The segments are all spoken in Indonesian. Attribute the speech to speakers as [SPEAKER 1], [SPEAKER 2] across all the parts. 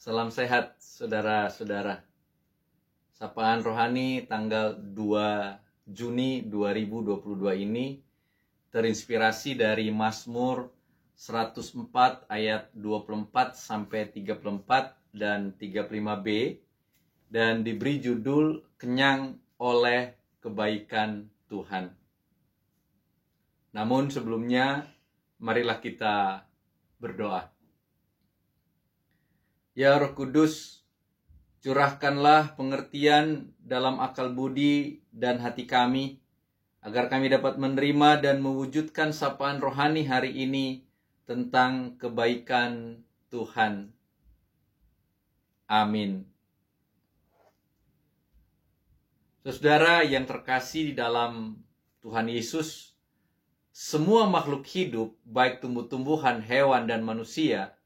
[SPEAKER 1] Salam sehat saudara-saudara. Sapaan Rohani tanggal 2 Juni 2022 ini terinspirasi dari Mazmur 104 ayat 24 sampai 34 dan 35b dan diberi judul Kenyang oleh Kebaikan Tuhan. Namun sebelumnya marilah kita berdoa. Ya Roh Kudus, curahkanlah pengertian dalam akal budi dan hati kami, agar kami dapat menerima dan mewujudkan sapaan rohani hari ini tentang kebaikan Tuhan. Amin. Saudara yang terkasih di dalam Tuhan Yesus, semua makhluk hidup, baik tumbuh-tumbuhan, hewan, dan manusia,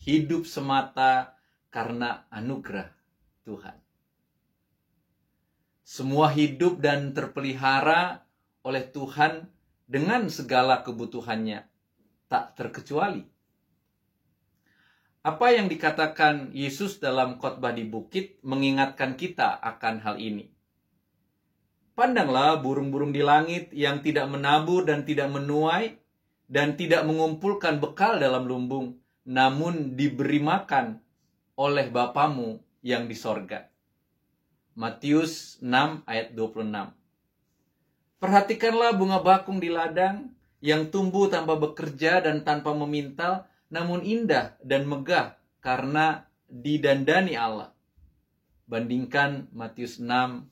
[SPEAKER 1] hidup semata karena anugerah Tuhan. Semua hidup dan terpelihara oleh Tuhan dengan segala kebutuhannya, tak terkecuali. Apa yang dikatakan Yesus dalam khotbah di bukit mengingatkan kita akan hal ini. Pandanglah burung-burung di langit yang tidak menabur dan tidak menuai dan tidak mengumpulkan bekal dalam lumbung, namun diberi makan oleh Bapamu yang di sorga. Matius 6 ayat 26. Perhatikanlah bunga bakung di ladang yang tumbuh tanpa bekerja dan tanpa memintal, namun indah dan megah karena didandani Allah. Bandingkan Matius 6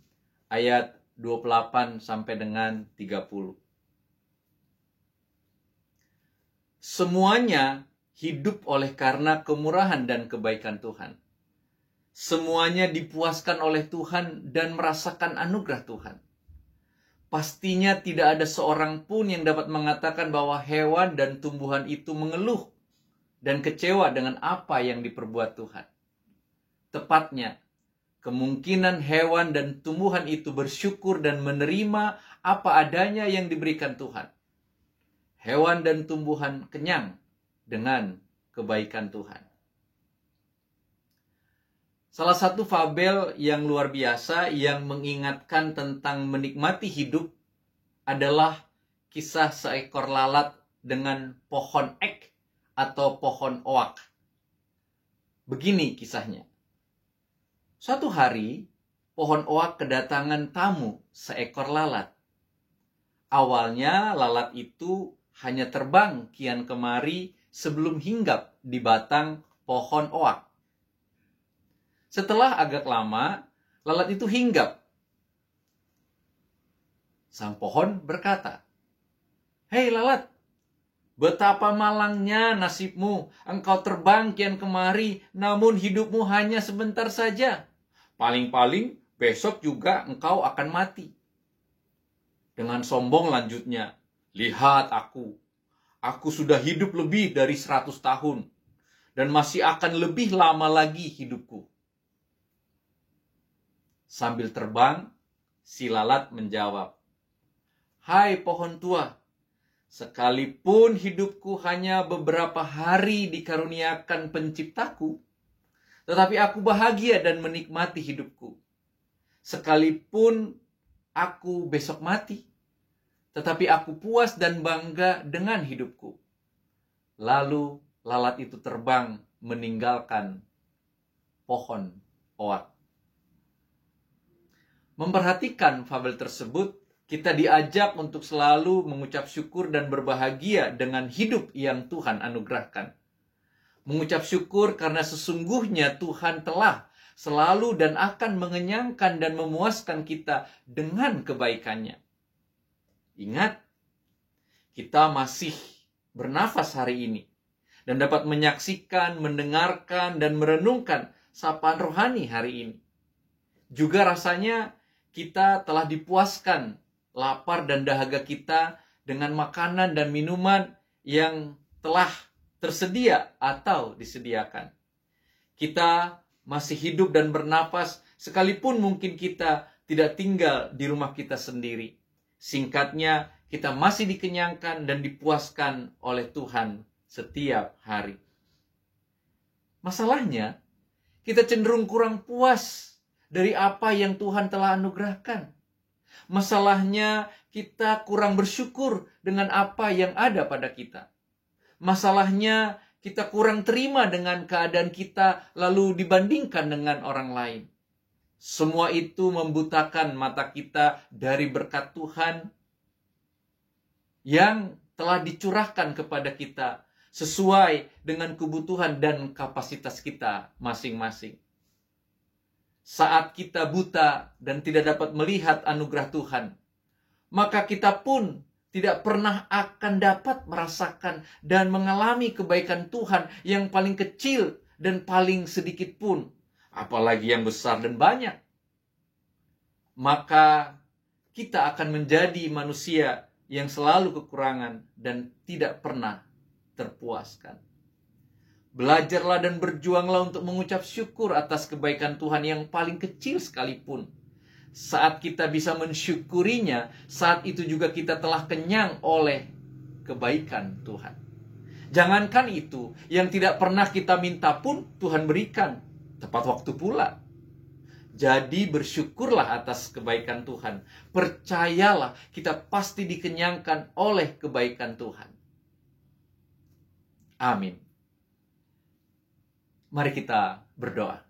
[SPEAKER 1] ayat 28 sampai dengan 30. Semuanya hidup oleh karena kemurahan dan kebaikan Tuhan. Semuanya dipuaskan oleh Tuhan dan merasakan anugerah Tuhan. Pastinya tidak ada seorang pun yang dapat mengatakan bahwa hewan dan tumbuhan itu mengeluh dan kecewa dengan apa yang diperbuat Tuhan. Tepatnya, kemungkinan hewan dan tumbuhan itu bersyukur dan menerima apa adanya yang diberikan Tuhan. Hewan dan tumbuhan kenyang dengan kebaikan Tuhan. Salah satu fabel yang luar biasa yang mengingatkan tentang menikmati hidup adalah kisah seekor lalat dengan pohon ek atau pohon oak. Begini kisahnya. Suatu hari, pohon oak kedatangan tamu seekor lalat. Awalnya lalat itu hanya terbang kian kemari sebelum hinggap di batang pohon oak. Setelah agak lama, lalat itu hinggap. Sang pohon berkata, "Hei lalat, betapa malangnya nasibmu. Engkau terbang kian kemari, namun hidupmu hanya sebentar saja. Paling-paling besok juga engkau akan mati." Dengan sombong lanjutnya, "Lihat aku. Aku sudah hidup lebih dari 100 tahun. Dan masih akan lebih lama lagi hidupku." Sambil terbang, si lalat menjawab, "Hai pohon tua, sekalipun hidupku hanya beberapa hari dikaruniakan penciptaku, tetapi aku bahagia dan menikmati hidupku. Sekalipun aku besok mati, tetapi aku puas dan bangga dengan hidupku." Lalu lalat itu terbang meninggalkan pohon oak. Memperhatikan fabel tersebut, kita diajak untuk selalu mengucap syukur dan berbahagia dengan hidup yang Tuhan anugerahkan. Mengucap syukur karena sesungguhnya Tuhan telah selalu dan akan mengenyangkan dan memuaskan kita dengan kebaikannya. Ingat, kita masih bernafas hari ini. dan dapat menyaksikan, mendengarkan, dan merenungkan sapaan rohani hari ini. Juga rasanya kita telah dipuaskan lapar dan dahaga kita dengan makanan dan minuman yang telah tersedia atau disediakan. Kita masih hidup dan bernapas, sekalipun mungkin kita tidak tinggal di rumah kita sendiri. Singkatnya, kita masih dikenyangkan dan dipuaskan oleh Tuhan setiap hari. Masalahnya, kita cenderung kurang puas dari apa yang Tuhan telah anugerahkan. Masalahnya, kita kurang bersyukur dengan apa yang ada pada kita. Masalahnya, kita kurang terima dengan keadaan kita lalu dibandingkan dengan orang lain. Semua itu membutakan mata kita dari berkat Tuhan yang telah dicurahkan kepada kita sesuai dengan kebutuhan dan kapasitas kita masing-masing. Saat kita buta dan tidak dapat melihat anugerah Tuhan, maka kita pun tidak pernah akan dapat merasakan dan mengalami kebaikan Tuhan yang paling kecil dan paling sedikit pun, apalagi yang besar dan banyak. Maka kita akan menjadi manusia yang selalu kekurangan dan tidak pernah terpuaskan. Belajarlah dan berjuanglah untuk mengucap syukur atas kebaikan Tuhan yang paling kecil sekalipun. Saat kita bisa mensyukurinya, saat itu juga kita telah kenyang oleh kebaikan Tuhan. Jangankan itu, yang tidak pernah kita minta pun Tuhan berikan tepat waktu pula. Jadi bersyukurlah atas kebaikan Tuhan. Percayalah, kita pasti dikenyangkan oleh kebaikan Tuhan. Amin. Mari kita berdoa.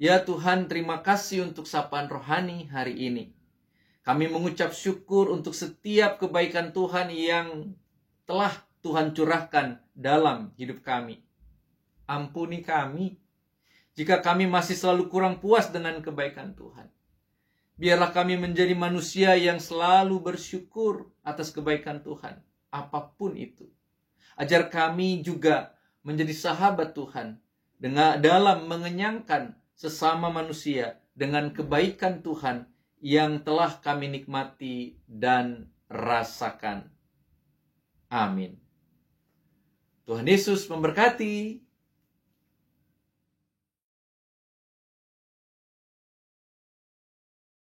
[SPEAKER 1] Ya Tuhan, terima kasih untuk sapaan rohani hari ini. Kami mengucap syukur untuk setiap kebaikan Tuhan yang telah Tuhan curahkan dalam hidup kami. Ampuni kami jika kami masih selalu kurang puas dengan kebaikan Tuhan. Biarlah kami menjadi manusia yang selalu bersyukur atas kebaikan Tuhan, apapun itu. Ajar kami juga menjadi sahabat Tuhan dalam mengenyangkan sesama manusia dengan kebaikan Tuhan yang telah kami nikmati dan rasakan. Amin. Tuhan Yesus memberkati.